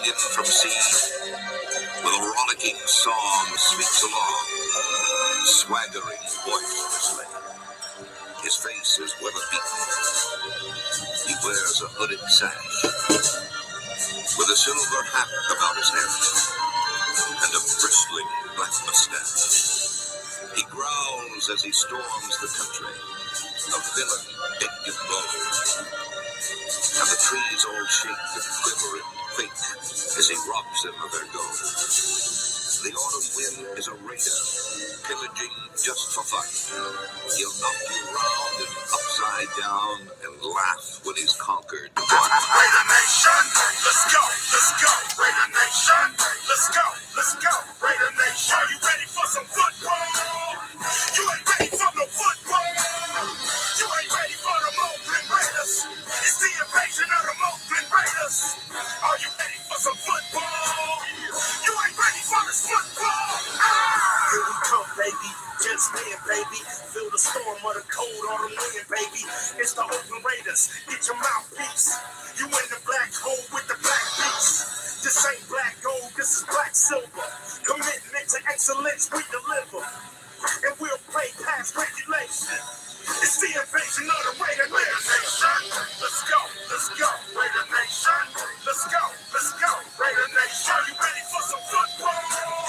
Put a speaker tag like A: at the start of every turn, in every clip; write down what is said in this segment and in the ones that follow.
A: in from sea, with a rollicking song sweeps along, swaggering boisterously. His face is weather-beaten. He wears a hooded sash, with a silver hat about his head, and a bristling black mustache. He growls as he storms the country, a villain big and bold. And the trees all shake and quiver and quake as he robs them of their gold. The autumn wind is a raider, pillaging just for fun. He'll knock you round and upside down and laugh when he's conquered.
B: Raider Nation, let's go, let's go. Raider Nation, let's go, let's go. Raider Nation, are you ready for some football? You ain't ready for no football. You ain't ready for the Oakland Raiders. It's the invasion of the Oakland Raiders. Are you ready for some football? You ain't ready for this football. Here we come, baby. Just man, baby. Feel the storm of the cold autumn wind, baby. It's the Oakland Raiders. Get your mouthpiece. You in the black hole with the black beast. This ain't black gold, this is black silver. Commitment to excellence, we deliver. And we'll play past regulation. It's the invasion of the Raider Nation. Let's go, let's go. Raider Nation. Let's go, let's go. Raider Nation. Are you ready for some football?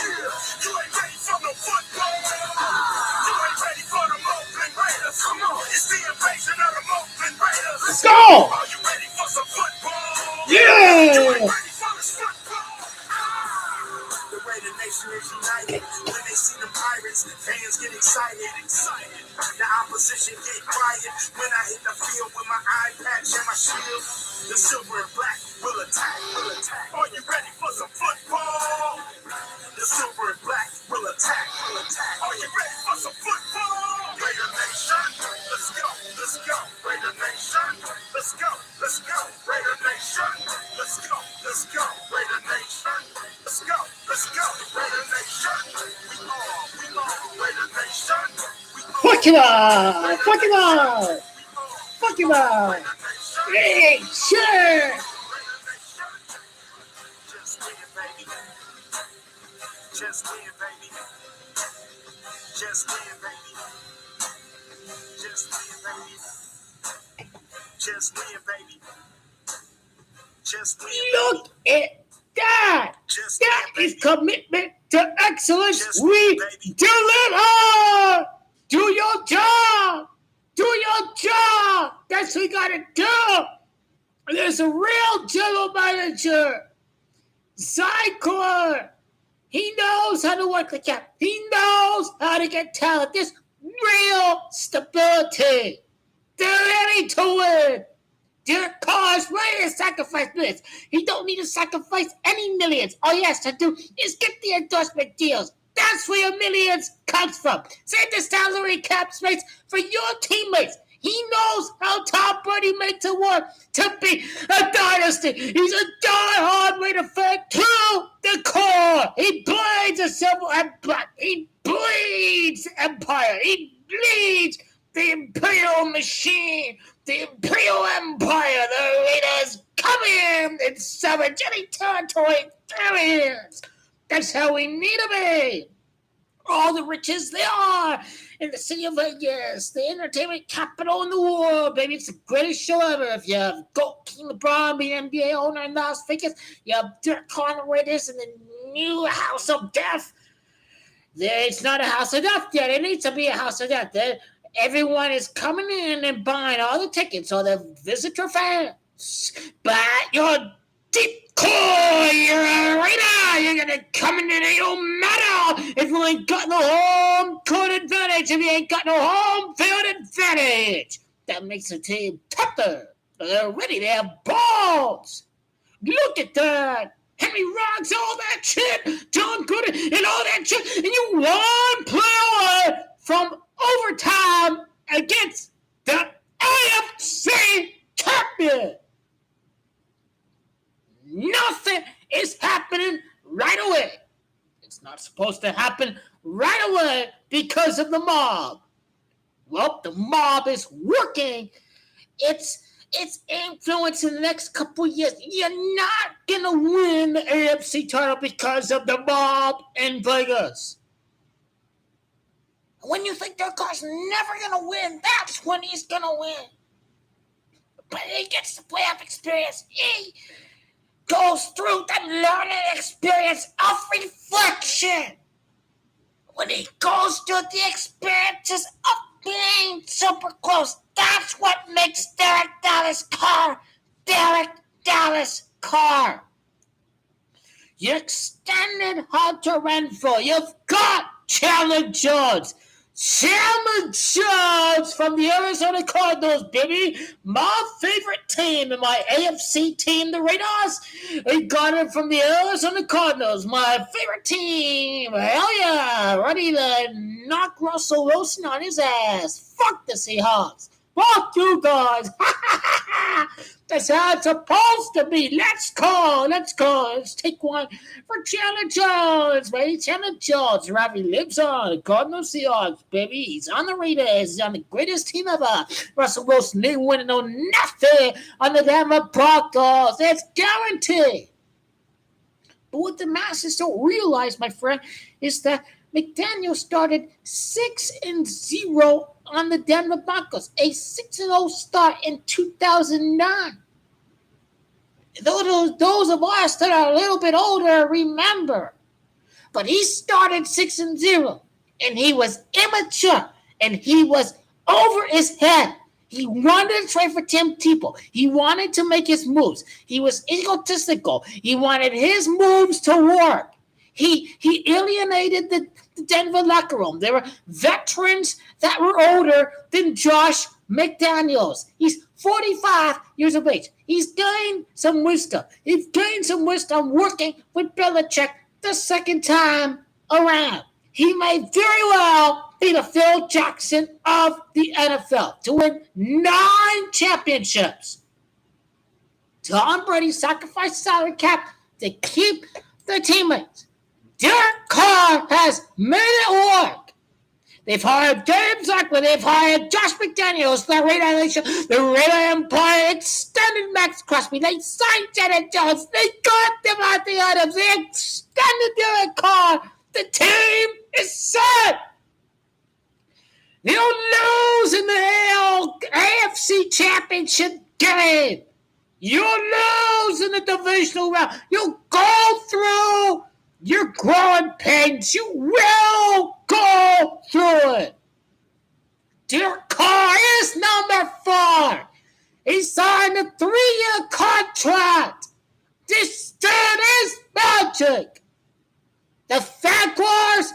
B: Yeah. You ain't ready for no football. You ain't ready for the Oakland Raiders. Come on. It's the invasion of the Oakland Raiders.
C: Let's go.
B: Are you ready for some football?
C: Yeah.
B: You ain't ready for this football. The Raider Nation is united. When they see the Pirates, fans get excited. The opposition get quiet when I hit the field with my eye patch and my shield. The silver and black will attack. Are you ready for some football? The silver and black will attack. Are you ready for some football? Raider Nation, let's go, let's go. Raider Nation, let's go, let's go. Raider Nation, let's go, let's go. Raider Nation, let's go, let's go. Raider Nation, we all. Raider Nation, we all.
C: Fuck him up! Fuck him up! Fuck him up! Hey, sure!
B: Just win, baby. Just win, baby. Just win, baby. Just win, baby. Just win, baby. Just win, baby.
C: Look at that!
B: Just
C: That
B: win,
C: is
B: baby.
C: commitment to excellence.
B: Just
C: We
B: baby.
C: deliver! Do your job! Do your job! That's what we gotta do! There's a real general manager. Zycor. He knows how to work the cap. He knows how to get talent. There's real stability. They're ready to win. Derek Carr is ready to sacrifice millions. He don't need to sacrifice any millions. All he has to do is get the endorsement deals. That's where your millions comes from. Save the salary cap space for your teammates. He knows how Tom Brady makes it work to be a dynasty. He's a die-hard Raider fan to the core. He bleeds a civil empire. He bleeds empire. He bleeds the imperial machine, the imperial empire. The Raiders come in savage any territory there is. That's how we need to be. All the riches there are in the city of Vegas, the entertainment capital in the world, baby. It's the greatest show ever. If you have Goat King LeBron being NBA owner in Las Vegas, you have Derek Carr and the Raiders in the new House of Death. It's not a House of Death yet. It needs to be a House of Death. Everyone is coming in and buying all the tickets, all the visitor fans. But you're deep core, you're a Raider. You're going to come in and it don't matter if you ain't got no home court advantage, if you ain't got no home field advantage. That makes the team tougher. They're ready. They have balls. Look at that. Henry Ruggs, all that shit. John Gooden and all that shit. And you one play away from overtime against the AFC champion. Nothing is happening right away. It's not supposed to happen right away because of the mob. Well, the mob is working. It's its influence in the next couple of years. You're not going to win the AFC title because of the mob in Vegas. When you think Derek Carr's never going to win, that's when he's going to win. But he gets the playoff experience. He goes through the learning experience of reflection. When he goes through the experiences of being super close, that's what makes Derek Dallas Carr Derek Dallas Carr. You extended Hunter Renfrow. You've got Chandler Jones. Chandler Jones from the Arizona Cardinals, baby. My favorite team in my AFC team, the Raiders. I got him from the Arizona Cardinals, my favorite team. Hell yeah. Ready to knock Russell Wilson on his ass. Fuck the Seahawks. Fuck you guys. That's how it's supposed to be. Let's go. Let's take one for Chandler Jones, baby. Chandler Jones, wherever he lives on. Cardinals Seahawks, baby. He's on the Raiders. He's on the greatest team ever. Russell Wilson didn't win no nothing on the Denver Broncos. It's guaranteed. But what the masses don't realize, my friend, is that McDaniel started 6-0 on the Denver Broncos, a 6-0 start in 2009. Those of us that are a little bit older remember. But he started 6-0, and he was immature, and he was over his head. He wanted to trade for Tim Tebow. He wanted to make his moves. He was egotistical. He wanted his moves to work. He alienated the Denver locker room. There were veterans that were older than Josh McDaniels. He's 45 years of age. He's gained some wisdom. He's gained some wisdom working with Belichick the second time around. He may very well be the Phil Jackson of the NFL to win 9 championships. Tom Brady sacrificed salary cap to keep their teammates. Derek Carr has made it work. They've hired James Zucker. They've hired Josh McDaniels. The Raider Empire extended Max Crosby. They signed Janet Jones. They got Devontae Adams. They extended Derek Carr. The team is set. They don't lose in the AFC Championship game. You lose in the divisional round. You go through your growing pains. You will go through it. Derek Carr is number 4. He signed a 3-year contract. This dude is magic. The fact was,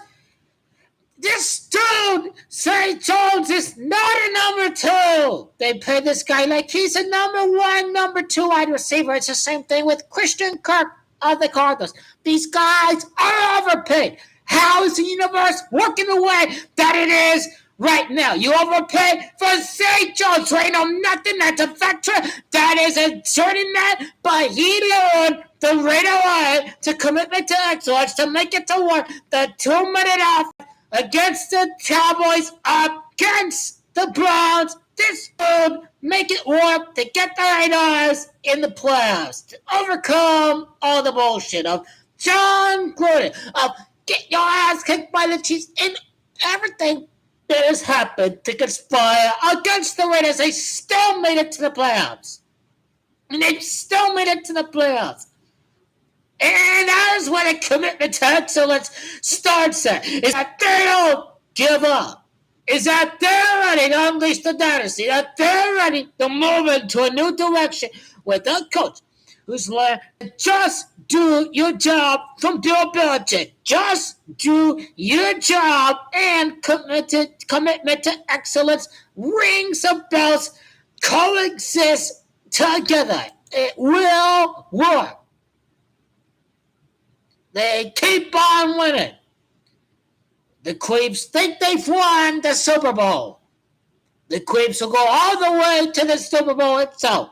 C: this dude, St. Jones, is not a number 2. They pay this guy like he's a number 1, number 2 wide receiver. It's the same thing with Christian Kirk of the Cardinals. These guys are overpaid. How is the universe working the way that it is right now? You overpay for St. Jones, ain't no nothing. That's a veteran. That is a certain that, but he learned the right away to commitment to excellence to make it to work. The 2-minute off against the Cowboys, against the Browns. This dude make it work to get the Raiders in the playoffs, to overcome all the bullshit of John Gruden, of get your ass kicked by the Chiefs, and everything that has happened to conspire against the Raiders. They still made it to the playoffs. And they still made it to the playoffs. And that is where the commitment to excellence starts at. Is that they don't give up. Is that they're ready to unleash the dynasty. That they're ready to move into a new direction with a coach who's learned to just do your job from Bill Belichick. Just do your job and commitment to excellence. Rings of bells coexist together. It will work. They keep on winning. The Queeps think they've won the Super Bowl. The Queeps will go all the way to the Super Bowl itself.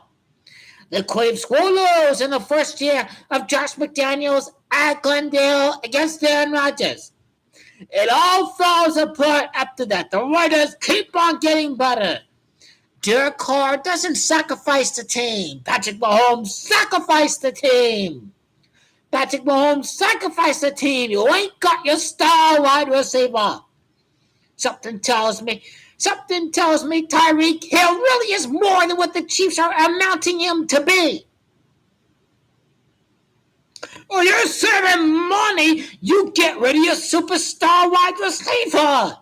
C: The Queeps will lose in the first year of Josh McDaniels at Glendale against Aaron Rodgers. It all falls apart after that. The Raiders keep on getting better. Derek Carr doesn't sacrifice the team. Patrick Mahomes sacrificed the team. Patrick Mahomes sacrificed the team. You ain't got your star wide receiver. Something tells me Tyreek Hill really is more than what the Chiefs are amounting him to be. Or you're saving money, you get rid of your superstar wide receiver.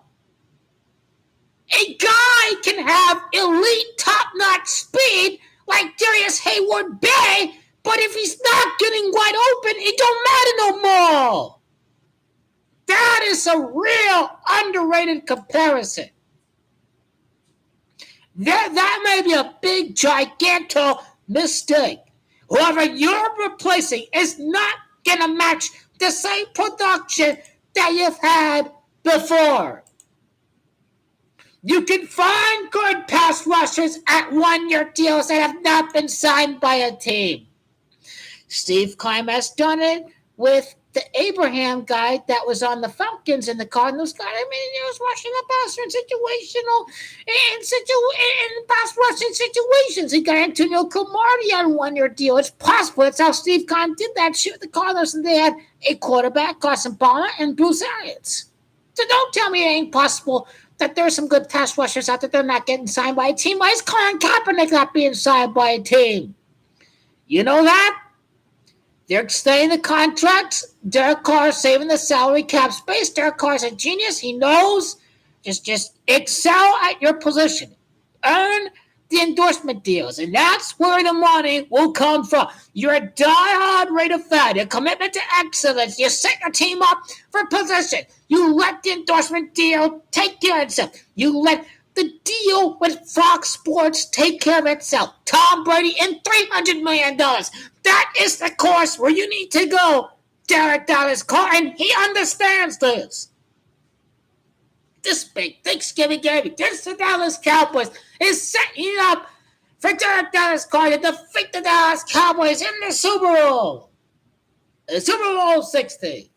C: A guy can have elite top-notch speed like Darius Hayward-Bay, but if he's not getting wide open, it don't matter no more. That is a real underrated comparison. That may be a big, gigantic mistake. Whoever you're replacing is not going to match the same production that you've had before. You can find good pass rushers at one-year deals that have not been signed by a team. Steve Keim has done it with the Abraham guy that was on the Falcons and the Cardinals guy. I mean, he was rushing a passer in pass rushing situations. He got Antonio Cromartie on one-year deal. It's possible. That's how Steve Keim did that shit with the Cardinals, and they had a quarterback, Carson Palmer, and Bruce Arians. So don't tell me it ain't possible that there's some good pass rushers out there that are not getting signed by a team. Why is Colin Kaepernick not being signed by a team? You know that? They're extending the contracts. Derek Carr saving the salary cap space. Derek Carr's a genius. He knows. Just excel at your position. Earn the endorsement deals. And that's where the money will come from. You're a diehard Raider fan. A commitment to excellence. You set your team up for position. You let the endorsement deal take care of itself. You let the deal with Fox Sports take care of itself. Tom Brady and $300 million. That is the course where you need to go, Derek Dallas Carr, and he understands this. This big Thanksgiving game against the Dallas Cowboys is setting up for Derek Dallas Carr to defeat the Dallas Cowboys in the Super Bowl. The Super Bowl 60.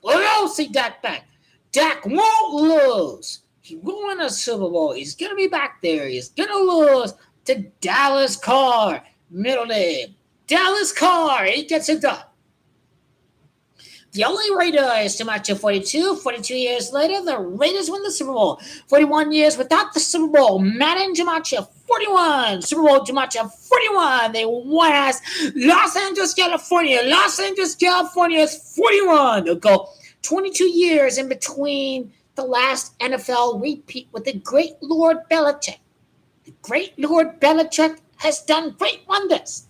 C: We'll see Dak back. Dak won't lose. He will win a Super Bowl. He's going to be back there. He's going to lose to Dallas Carr. Middle name. Dallas Carr. He gets it done. The only Raider is DiMaggio 42. 42 years later, the Raiders win the Super Bowl. 41 years without the Super Bowl. Madden DiMaggio 41. Super Bowl DiMaggio 41. They won as Los Angeles, California. Los Angeles, California is 41. They'll go 22 years in between the last NFL repeat with the great Lord Belichick. The great Lord Belichick has done great wonders.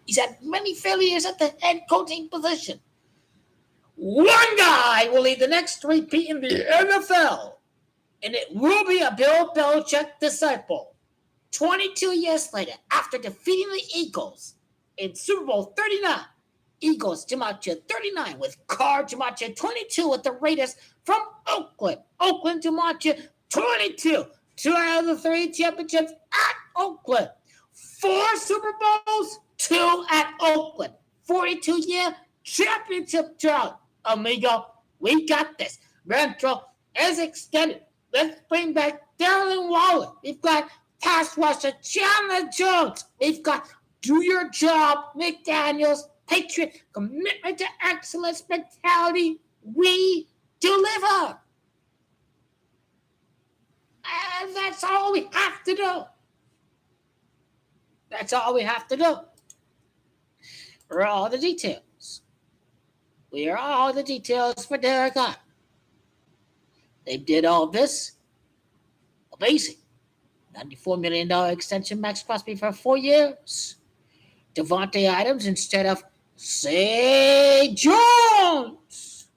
C: He's had many failures at the head coaching position. One guy will lead the next repeat in the NFL, and it will be a Bill Belichick disciple. 22 years later, after defeating the Eagles in Super Bowl 39, Eagles DiMaggio 39 with Carr DiMaggio 22 with the Raiders from Oakland. Oakland DiMaggio 22. 2 out of the 3 championships at Oakland. 4 Super Bowls, 2 at Oakland. 42-year championship drought. Amigo, we got this. Renfro is extended. Let's bring back Darren Waller. We've got pass rusher Chandler Jones. We've got do your job, McDaniels, Patriot, commitment to excellence mentality. We deliver. And that's all we have to do. That's all we have to do. For all the details. We are all the details for Derek Carr. They did all this. Amazing. $94 million extension, max possibly for 4 years. Devontae Adams instead of Zay Jones.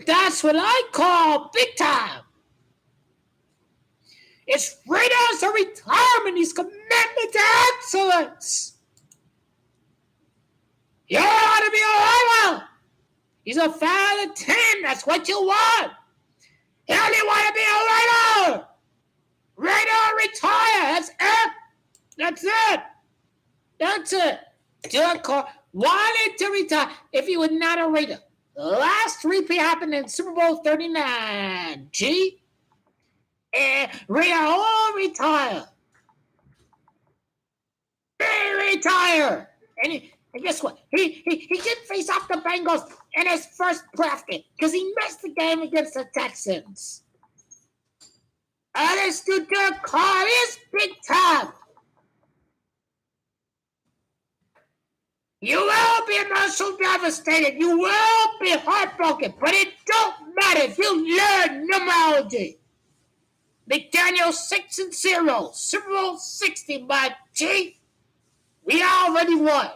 C: That's what I call big time. It's Raiders or retirement. He's commitment to excellence. You ought to be a Raider. He's a fan of the team. That's what you want. You only want to be a Raider. Raider retire. That's it. That's it. That's it. Derek Carr wanted to retire if he was not a Raider. The last repeat happened in Super Bowl 39. G. And we are all retire. They retire. And guess what? He didn't face off the Bengals in his first draft game because he missed the game against the Texans. This dude, Carr is big time. You will be emotionally devastated. You will be heartbroken, but it don't matter if you learn numerology. McDaniel 6-0, Super Bowl 60, my G. We already won.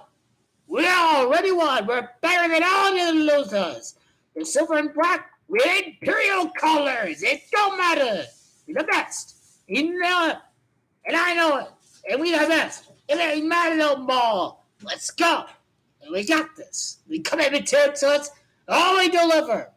C: We already won. We're better than all the other losers. The silver and black, we're imperial colors. It don't matter. We're the best. You know it. And I know it. And we the best. It ain't matter no more. Let's go. And we got this. We commitment to it, so it's all we deliver.